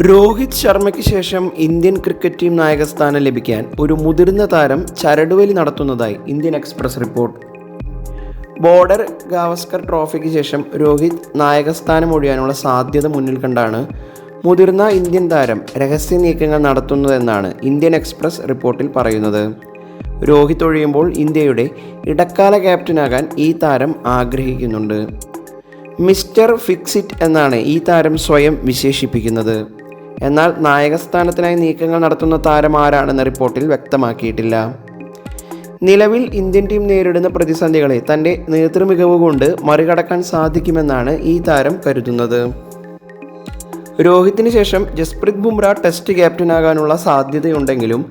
രോഹിത് ശർമ്മയ്ക്ക് ശേഷം Indian cricket team നായകസ്ഥാനം ലഭിക്കാൻ ഒരു മുതിർന്ന താരം ചരടുവലി നടത്തുന്നതായി Indian Express report. Border Gavaskar ട്രോഫിക്ക് ശേഷം രോഹിത് നായകസ്ഥാനം ഒഴിയാനുള്ള സാധ്യത മുന്നിൽ കണ്ടാണ് മുതിർന്ന ഇന്ത്യൻ താരം രഹസ്യ നീക്കങ്ങൾ നടത്തുന്നതെന്നാണ് ഇന്ത്യൻ എക്സ്പ്രസ് റിപ്പോർട്ടിൽ പറയുന്നത്. രോഹിത് ഒഴിയുമ്പോൾ ഇന്ത്യയുടെ ഇടക്കാല ക്യാപ്റ്റനാകാൻ ഈ താരം ആഗ്രഹിക്കുന്നുണ്ട്. മിസ്റ്റർ ഫിക്സിറ്റ് എന്നാണ് ഈ താരം സ്വയം വിശേഷിപ്പിക്കുന്നത്. എന്നാൽ നായകസ്ഥാനത്തിനായി നീക്കങ്ങൾ നടത്തുന്ന താരം ആരാണെന്ന റിപ്പോർട്ടിൽ വ്യക്തമാക്കിയിട്ടില്ല. നിലവിൽ ഇന്ത്യൻ ടീം നേരിടുന്ന പ്രതിസന്ധികളെ തൻ്റെ നേതൃമികവ് കൊണ്ട് മറികടക്കാൻ സാധിക്കുമെന്നാണ് ഈ താരം കരുതുന്നത്. രോഹിത്തിന് ശേഷം ജസ്പ്രീത് ബുംറ ടെസ്റ്റ് ക്യാപ്റ്റനാകാനുള്ള സാധ്യതയുണ്ടെങ്കിലും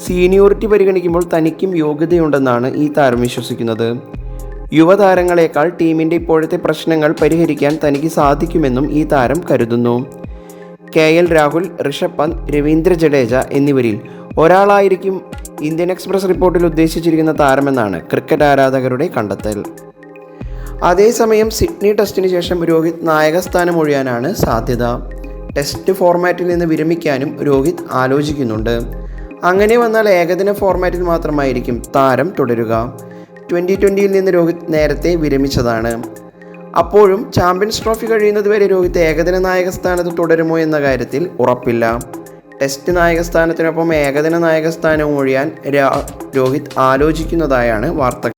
സീനിയോറിറ്റി പരിഗണിക്കുമ്പോൾ തനിക്കും യോഗ്യതയുണ്ടെന്നാണ് ഈ താരം വിശ്വസിക്കുന്നത്. യുവതാരങ്ങളെക്കാൾ ടീമിൻ്റെ ഇപ്പോഴത്തെ പ്രശ്നങ്ങൾ പരിഹരിക്കാൻ തനിക്ക് സാധിക്കുമെന്നും ഈ താരം കരുതുന്നു. KL രാഹുൽ, ഋഷഭ് പന്ത്, രവീന്ദ്ര ജഡേജ എന്നിവരിൽ ഒരാളായിരിക്കും ഇന്ത്യൻ എക്സ്പ്രസ് റിപ്പോർട്ടിൽ ഉദ്ദേശിച്ചിരിക്കുന്ന താരമെന്നാണ് ക്രിക്കറ്റ് ആരാധകരുടെ കണ്ടെത്തൽ. അതേസമയം സിഡ്നി ടെസ്റ്റിന് ശേഷം രോഹിത് നായകസ്ഥാനം ഒഴിയാനാണ് സാധ്യത. ടെസ്റ്റ് ഫോർമാറ്റിൽ നിന്ന് വിരമിക്കാനും രോഹിത് ആലോചിക്കുന്നുണ്ട്. അങ്ങനെ വന്നാൽ ഏകദിന ഫോർമാറ്റിൽ മാത്രമായിരിക്കും താരം തുടരുക. 2020 നിന്ന് രോഹിത് നേരത്തെ വിരമിച്ചതാണ്. അപ്പോഴും ചാമ്പ്യൻസ് ട്രോഫി കഴിയുന്നതുവരെ രോഹിത് ഏകദിന നായകസ്ഥാനത്ത് തുടരുമോ എന്ന കാര്യത്തിൽ ഉറപ്പില്ല. ടെസ്റ്റ് നായകസ്ഥാനത്തിനൊപ്പം ഏകദിന നായകസ്ഥാനവും ഒഴിയാൻ രോഹിത് ആലോചിക്കുന്നതായാണ് വാർത്തകൾ.